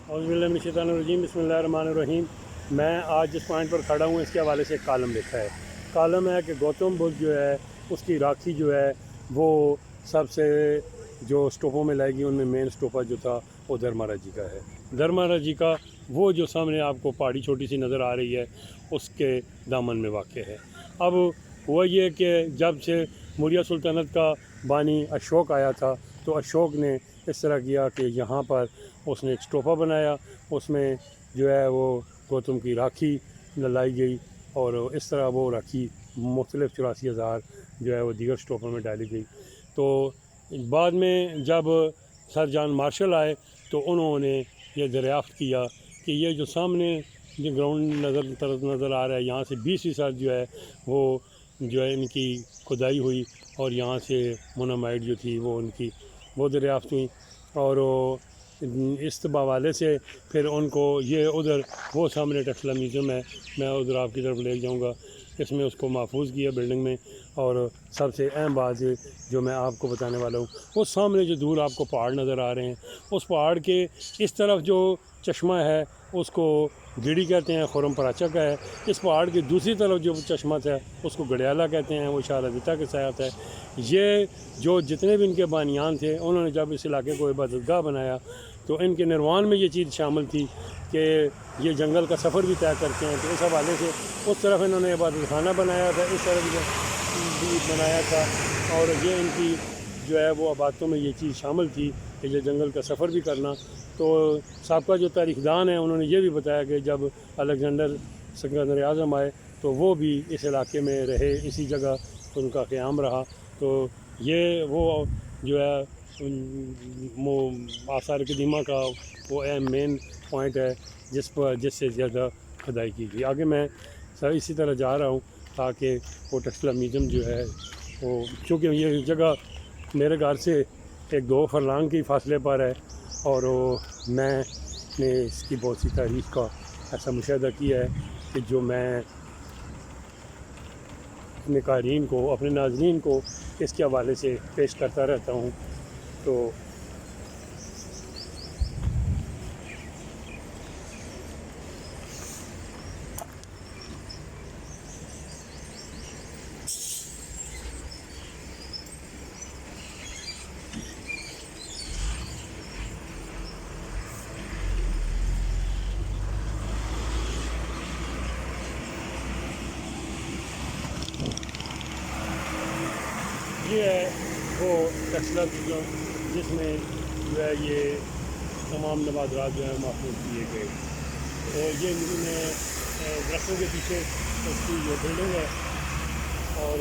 اعوذ باللہ من الشیطان الرجیم، بسم اللہ الرحمن الرحیم۔ میں آج جس پوائنٹ پر کھڑا ہوں اس کے حوالے سے ایک کالم لکھا ہے۔ کالم ہے کہ گوتم بدھ جو ہے اس کی راکھی جو ہے وہ سب سے جو اسٹوپوں میں لائے گی ان میں مین اسٹوپا جو تھا وہ دھرما جی کا ہے۔ دھرما جی کا وہ جو سامنے آپ کو پہاڑی چھوٹی سی نظر آ رہی ہے اس کے دامن میں واقع ہے۔ اب وہ یہ کہ جب سے موریہ سلطنت کا بانی اشوک آیا تھا تو اشوک نے اس طرح کیا کہ یہاں پر اس نے ایک اسٹوپا بنایا، اس میں جو ہے وہ گوتم کی راکھی لائی گئی اور اس طرح وہ راکھی مختلف 84,000 جو ہے وہ دیگر اسٹوپوں میں ڈالی گئی۔ تو بعد میں جب سر جان مارشل آئے تو انہوں نے یہ دریافت کیا کہ یہ جو سامنے جو گراؤنڈ نظر آ رہا ہے یہاں سے 20% جو ہے وہ جو ہے ان کی کھدائی ہوئی اور یہاں سے مونامائٹ جو تھی وہ ان کی وہ دریافت ہوئی، اور اس حوالے سے پھر ان کو یہ ادھر وہ سامنے ٹیکسلا میوزیم ہے، میں ادھر آپ کی طرف لے جاؤں گا، اس میں اس کو محفوظ کیا بلڈنگ میں۔ اور سب سے اہم بات جو میں آپ کو بتانے والا ہوں، وہ سامنے جو دور آپ کو پہاڑ نظر آ رہے ہیں اس پہاڑ کے اس طرف جو چشمہ ہے اس کو گڑی کہتے ہیں، خرم پراچا کا ہے۔ اس پہاڑ کی دوسری طرف جو چشمہ ہے اس کو گڑیالہ کہتے ہیں، وہ شارادتا کے ساتھ ہے۔ یہ جو جتنے بھی ان کے بانیان تھے انہوں نے جب اس علاقے کو عبادت گاہ بنایا تو ان کے نروان میں یہ چیز شامل تھی کہ یہ جنگل کا سفر بھی طے کرتے ہیں، تو اس حوالے سے اس طرف انہوں نے عبادت خانہ بنایا تھا، اس طرف بھی بنایا تھا، اور یہ ان کی جو ہے وہ عبادتوں میں یہ چیز شامل تھی کہ یہ جنگل کا سفر بھی کرنا۔ تو سابقہ جو تاریخ دان ہیں انہوں نے یہ بھی بتایا کہ جب الیگزینڈر سکندر اعظم آئے تو وہ بھی اس علاقے میں رہے، اسی جگہ ان کا قیام رہا۔ تو یہ وہ جو ہے آثار قدیمہ کا وہ مین پوائنٹ ہے جس سے زیادہ کھدائی کی گئی۔ آگے میں اسی طرح جا رہا ہوں تاکہ وہ ٹیکسلا میوزیم جو ہے وہ، چونکہ یہ جگہ میرے گھر سے 1-2 فرلانگ کی فاصلے پر ہے اور میں نے اس کی بہت سی تاریخ کا ایسا مشاہدہ کیا ہے کہ جو میں اپنے قارئین کو، اپنے ناظرین کو اس کے حوالے سے پیش کرتا رہتا ہوں۔ تو یہ ہے وہ ٹیکسلا جس میں جو ہے یہ تمام نوادرات جو ہیں محفوظ کیے گئے، اور یہ درختوں کے پیچھے اس کی یہ بلڈنگ ہے، اور